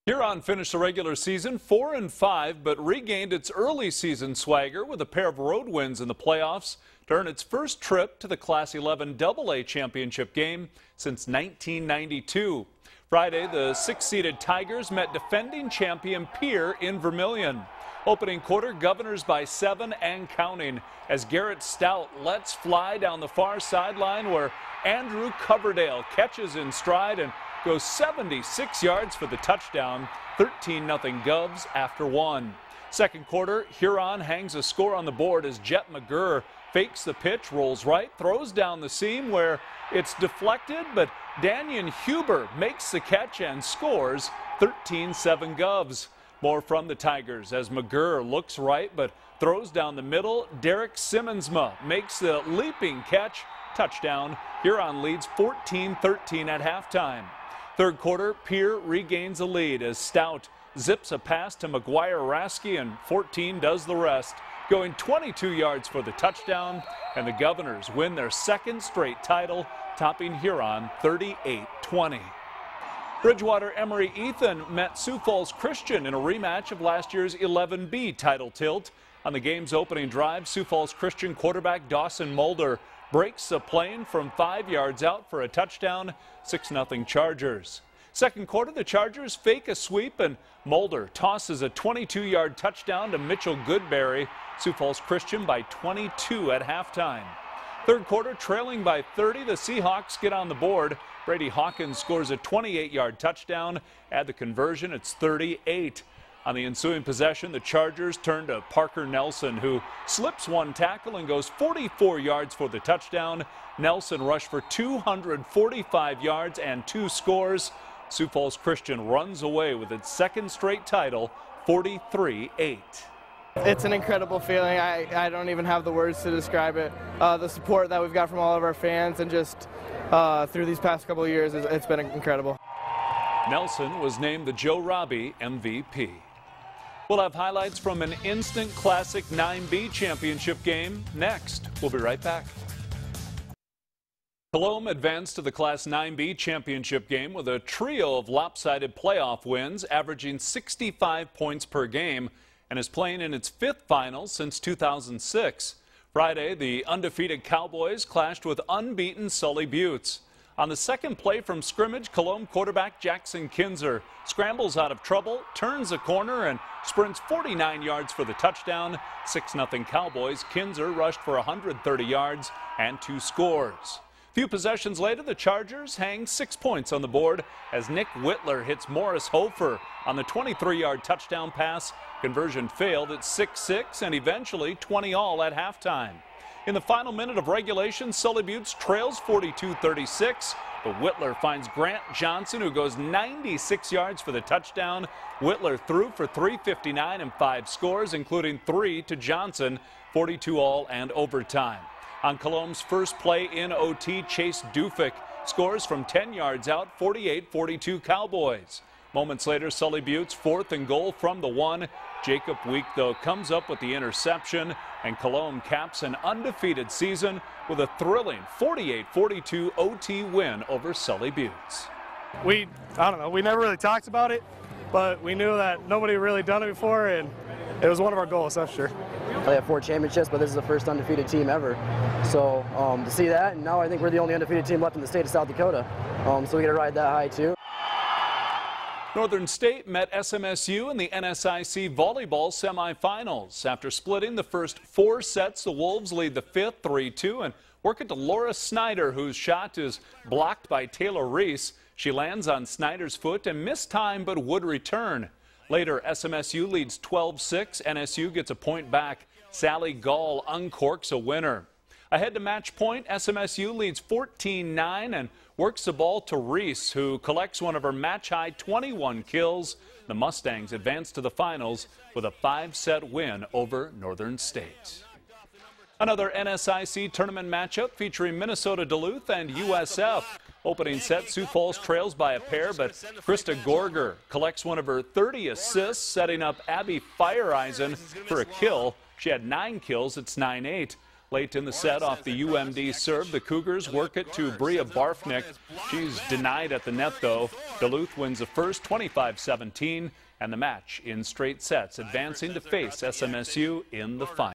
Huron finished the regular season 4-5, but regained its early season swagger with a pair of road wins in the playoffs to earn its first trip to the Class 11 AA championship game since 1992. Friday, the 6-seeded Tigers met defending champion Pierre in Vermilion. Opening quarter, Governors by 7 and counting as Garrett Stout lets fly down the far sideline where Andrew Coverdale catches in stride and goes 76 yards for the touchdown, 13-0 Govs after 1. Second quarter, Huron hangs a score on the board as Jet McGurr fakes the pitch, rolls right, throws down the seam where it's deflected, but Daniel Huber makes the catch and scores 13-7 Govs. More from the Tigers as McGurr looks right but throws down the middle. Derek Simmonsma makes the leaping catch, touchdown. Huron leads 14-13 at halftime. Third quarter, Pierre regains a lead as Stout zips a pass to McGuire Rasky and 14 does the rest, going 22 yards for the touchdown, and the Governors win their second straight title, topping Huron 38-20. Bridgewater Emory Ethan met Sioux Falls Christian in a rematch of last year's 11B title tilt. On the game's opening drive, Sioux Falls Christian quarterback Dawson Mulder breaks the plane from 5 yards out for a touchdown, 6-0 Chargers. Second quarter, the Chargers fake a sweep and Mulder tosses a 22-yard touchdown to Mitchell Goodberry. Sioux Falls Christian by 22 at halftime. Third quarter, trailing by 30, the Seahawks get on the board. Brady Hawkins scores a 28-yard touchdown. Add the conversion, it's 38. On the ensuing possession, the Chargers turn to Parker Nelson, who slips one tackle and goes 44 yards for the touchdown. Nelson rushed for 245 yards and 2 scores. Sioux Falls Christian runs away with its second straight title, 43-8. It's an incredible feeling. I don't even have the words to describe it. The support that we've got from all of our fans and just through these past couple of years, it's been incredible. Nelson was named the Joe Robbie MVP. We'll have highlights from an instant classic 9B championship game next. We'll be right back. Colome advanced to the Class 9B championship game with a trio of lopsided playoff wins, averaging 65 points per game, and is playing in its 5th final since 2006. Friday, the undefeated Cowboys clashed with unbeaten Sully Buttes. On the second play from scrimmage, Colome quarterback Jackson Kinzer scrambles out of trouble, turns a corner, and sprints 49 yards for the touchdown. 6-0 Cowboys. Kinzer rushed for 130 yards and 2 scores. Few possessions later, the Chargers hang 6 points on the board as Nick Whitler hits Morris Hofer on the 23-yard touchdown pass. Conversion failed at 6-6 and eventually 20-all at halftime. In the final minute of regulation, Sully Buttes trails 42-36, but Whitler finds Grant Johnson, who goes 96 yards for the touchdown. Whitler threw for 359 and 5 scores, including 3 to Johnson, 42-all and overtime. On Colome's first play in OT, Chase Dufik scores from 10 yards out, 48-42 Cowboys. Moments later, Sully Buttes 4th and goal from the 1. Jacob Week, though, comes up with the interception, and Colome caps an undefeated season with a thrilling 48-42 OT win over Sully Buttes. I don't know, we never really talked about it, but we knew that nobody really done it before, and it was one of our goals, that's sure. They have 4 championships, but this is the first undefeated team ever. So to see that, and now I think we're the only undefeated team left in the state of South Dakota. So we get to ride that high too. Northern State met SMSU in the NSIC volleyball semifinals. After splitting the first 4 sets, the Wolves lead the 5th 3-2 and work it to Laura Snyder, whose shot is blocked by Taylor Reese. She lands on Snyder's foot and missed time but would return. Later, SMSU leads 12-6. NSU gets a point back. Sally Gall uncorks a winner. Ahead to match point, SMSU leads 14-9 and works the ball to Reese, who collects one of her match-high 21 kills. The Mustangs advance to the finals with a 5-set win over Northern State. Another NSIC tournament matchup featuring Minnesota Duluth and USF. Opening set, Sioux Falls trails by a pair, but Krista Gorger collects one of her 30 assists, setting up Abby Fireeisen for a kill. She had 9 kills. It's 9-8. Late in the set, off the UMD serve, the Cougars work it to Bria Barfnick. She's denied at the net, though. Duluth wins the first 25-17, and the match in straight sets, advancing to face SMSU in the final.